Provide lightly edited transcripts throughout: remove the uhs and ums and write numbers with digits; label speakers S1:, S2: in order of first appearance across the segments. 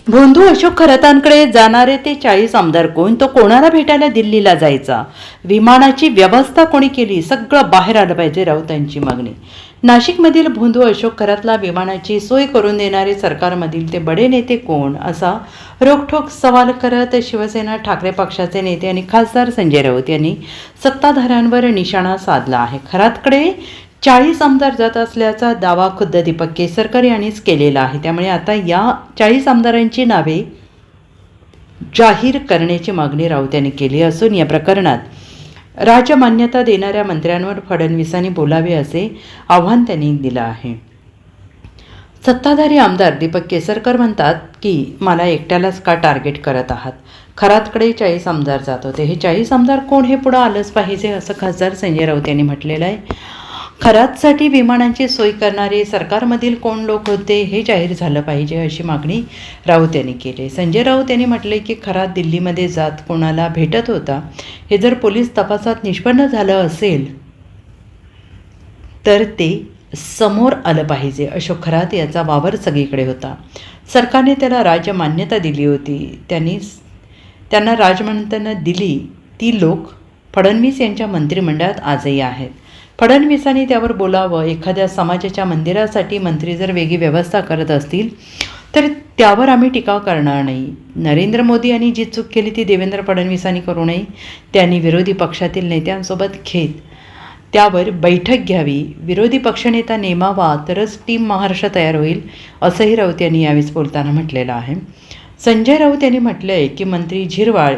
S1: भोंदू अशोक खरातांकडे जाणारे ते 40 आमदार कोण? तो कोणाला भेटायला दिल्लीला जायचा? विमानाची व्यवस्था कोणी केली? सगळं बाहेर आलं पाहिजे, राऊतांची मागणी. नाशिकमधील भोंदू अशोक खरातला विमानाची सोय करून देणारे सरकारमधील ते बडे नेते कोण, असा रोखठोक सवाल करत शिवसेना ठाकरे पक्षाचे नेते आणि खासदार संजय राऊत यांनी सत्ताधाऱ्यांवर निशाणा साधला आहे. खरातकडे 40 आमदार जात असल्याचा दावा खुद्द दीपक केसरकर यांनीच केलेला आहे. त्यामुळे आता या 40 आमदारांची नावे जाहीर करण्याची मागणी राऊत यांनी केली असून या प्रकरणात राजमान्यता देणाऱ्या मंत्र्यांवर फडणवीसांनी बोलावे असे आव्हान त्यांनी दिलं आहे. सत्ताधारी आमदार दीपक केसरकर म्हणतात की मला एकट्यालाच का टार्गेट करत आहात? खरातकडे 40 आमदार जात होते. हे 40 आमदार कोण हे पुढं आलंच पाहिजे असं खासदार संजय राऊत यांनी म्हटलेलं आहे. खरातसाठी विमानांची सोय करणारे सरकारमधील कोण लोक होते हे जाहीर झालं पाहिजे अशी मागणी राऊत यांनी केली. संजय राऊत यांनी म्हटले की खरात दिल्लीमध्ये जात कोणाला भेटत होता हे जर पोलीस तपासात निष्पन्न झालं असेल तर ते समोर आलं पाहिजे. अशोक खरात याचा वावर सगळीकडे होता. सरकारने त्याला राजमान्यता दिली होती. त्यांना राजमान्यता दिली ती लोक फडणवीस यांच्या मंत्रिमंडळात आजही आहेत. फडणवीसांनी त्यावर बोलावं. एखाद्या समाजाच्या मंदिरासाठी मंत्री जर वेगळी व्यवस्था करत असतील तर त्यावर आम्ही टीका करणार नाही. नरेंद्र मोदी यांनी जी चूक केली ती देवेंद्र फडणवीसांनी करू नये. त्यांनी विरोधी पक्षातील नेत्यांसोबत घेत त्यावर बैठक घ्यावी. विरोधी पक्षनेता नेमावा तरच टीम महाराष्ट्र तयार होईल असंही राऊत यांनी यावेळेस बोलताना म्हटलेलं आहे. संजय राऊत यांनी म्हटलं आहे की मंत्री झिरवाळ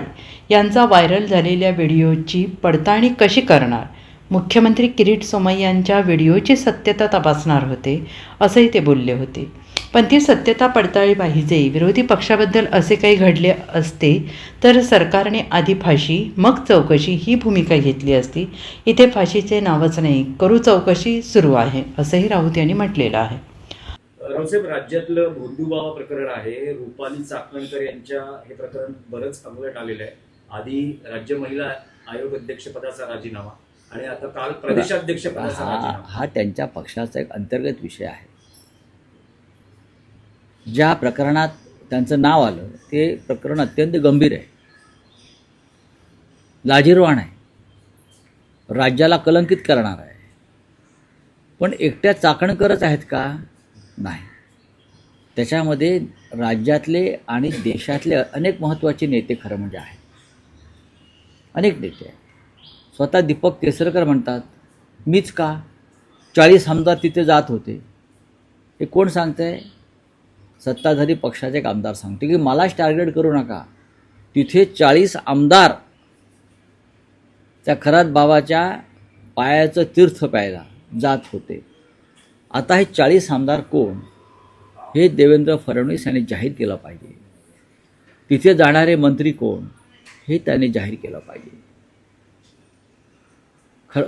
S1: यांचा व्हायरल झालेल्या व्हिडिओची पडताळणी कशी करणार? मुख्यमंत्री किरीट सोमय्यांच्या व्हिडिओची सत्यता तपासणार होते असंही ते बोलले होते. पण ती सत्यता पडताळली पाहिजे. विरोधी पक्षाबद्दल असे काही घडले असते तर सरकारने आधी फाशी मग चौकशी ही भूमिका घेतली असती. इथे फाशीचे नावच नाही, करू चौकशी सुरू आहे असंही राऊत यांनी म्हटलेलं आहे.
S2: रावसाहेब, राज्यातलं भोंदूबाबा प्रकरण आहे. रुपाली चाकणकर यांच्या हे प्रकरण बरंच अंगलट आलेलं आहे. आधी राज्य महिला आयोग अध्यक्षपदाचा राजीनामा आणि आता काल प्रदेशाध्यक्षपदाचा राजीनामा.
S3: हा त्यांच्या पक्षाचा एक अंतर्गत विषय आहे. ज्या प्रकरणात त्यांचं नाव आलं ते प्रकरण अत्यंत गंभीर आहे, लाजिरवाण आहे, राज्याला कलंकित करणार आहे. पण एकट्या चाकणकरच आहेत का? नाही. त्याच्यामध्ये राज्यातले आणि देशातले अनेक महत्त्वाचे नेते खरं म्हणजे आहेत. अनेक नेते आहेत. स्वतः दीपक केसरकर म्हणतात मीच का 40 आमदार तिथे जात होते. हे कोण सांगतं आहे? सत्ताधारी पक्षाचे एक आमदार सांगते की मलाच टार्गेट करू नका. तिथे 40 आमदार त्या खरात बाबाच्या पायाचं तीर्थ प्यायला जात होते. आता हे 40 आमदार कोण हे देवेंद्र फडणवीस यांनी जाहीर केलं पाहिजे. तिथे जाणारे मंत्री कोण हे त्यांनी जाहीर केलं पाहिजे.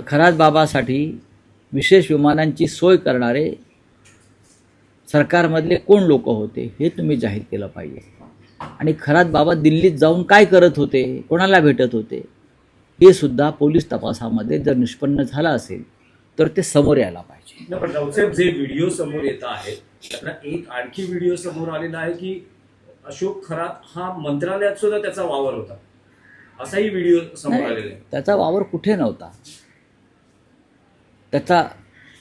S3: खरात बाबासाठी विशेष विमानांची सोय करणारे सरकारमधले कोण लोक होते हे तुम्ही जाहीर केलं पाहिजे. आणि खरात बाबा दिल्लीत जाऊन काय करत होते, कोणाला भेटत होते हे सुद्धा पोलीस तपासामध्ये जर निष्पन्न झालं असेल तर ते समोर यायला पाहिजे.
S2: पण रावसाहेब, जे व्हिडिओ समोर येत आहेत त्यातला एक आणखी व्हिडिओ समोर आलेला आहे की अशोक खरात हा मंत्रालयात सुद्धा त्याचा वावर होता, असाही व्हिडिओ समोर आलेला आहे.
S3: त्याचा वावर कुठे नव्हता. त्याचा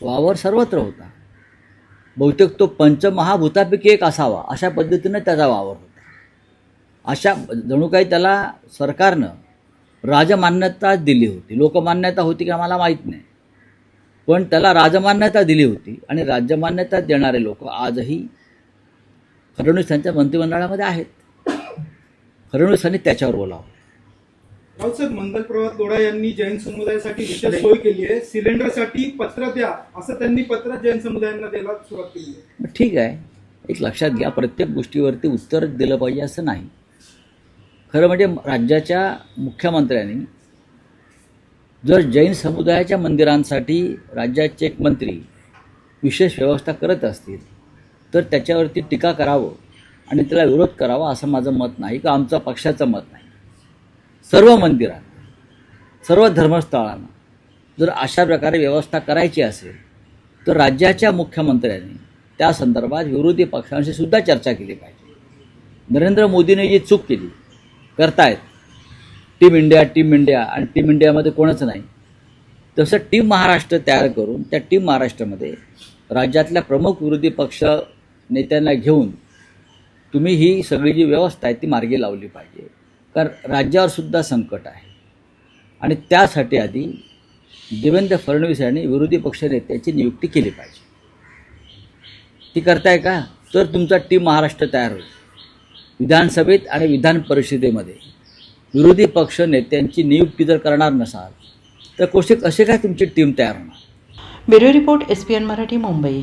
S3: वावर सर्वत्र होता. बहुतेक तो पंचमहाभूतापैकी एक असावा अशा पद्धतीनं त्याचा वावर होता. अशा जणू काही त्याला सरकारनं राजमान्यता दिली होती. लोकमान्यता होती की आम्हाला माहीत नाही, पण त्याला राजमान्यता दिली होती. आणि राजमान्यता देणारे लोक आजही फडणवीस यांच्या मंत्रिमंडळामध्ये आहेत. फडणवीसांनी त्याच्यावर बोलावं.
S4: रावसाहेब, मंगल प्रभात लोढा यांनी जैन समुदायासाठी विशेष सोय केली आहे. सिलेंडरसाठी पत्र द्या असं त्यांनी पत्र जैन समुदायांना द्यायला सुरुवात केली आहे.
S3: ठीक आहे, एक लक्षात घ्या, प्रत्येक गोष्टीवरती उत्तर दिलं पाहिजे असं नाही. खरं म्हणजे राज्याच्या मुख्यमंत्र्यांनी जर जैन समुदायाच्या मंदिरांसाठी राज्याचे एक मंत्री विशेष व्यवस्था करत असतील तर त्याच्यावरती टीका करावं आणि त्याला विरोध करावा असं माझं मत नाही किंवा आमचं पक्षाचं मत नाही. सर्व मंदिरांना, सर्व धर्मस्थळांना जर अशा प्रकारे व्यवस्था करायची असेल तर राज्याच्या मुख्यमंत्र्यांनी त्या संदर्भात विरोधी पक्षांशी सुद्धा चर्चा केली पाहिजे. नरेंद्र मोदीने जी चूक केली करतायत टीम इंडिया आणि टीम इंडियामध्ये कोणच नाही, तसं टीम महाराष्ट्र तयार करून त्या टीम महाराष्ट्रामध्ये राज्यातल्या प्रमुख विरोधी पक्ष नेत्यांना घेऊन तुम्ही ही सगळी जी व्यवस्था आहे ती मार्गी लावली पाहिजे. कारण राज्यावर सुद्धा संकट आहे आणि त्यासाठी आधी देवेंद्र फडणवीस यांनी विरोधी पक्ष नेत्याची नियुक्ती केली पाहिजे. ती करताय का? तर तुमचा टीम महाराष्ट्र तयार होईल. विधानसभेत आणि विधान परिषदेमध्ये विरोधी पक्ष नेत्यांची नियुक्ती जर करणार नसाल तर कसे काय तुमची टीम तयार होणार?
S1: Bureau report SPN Marathi, Mumbai.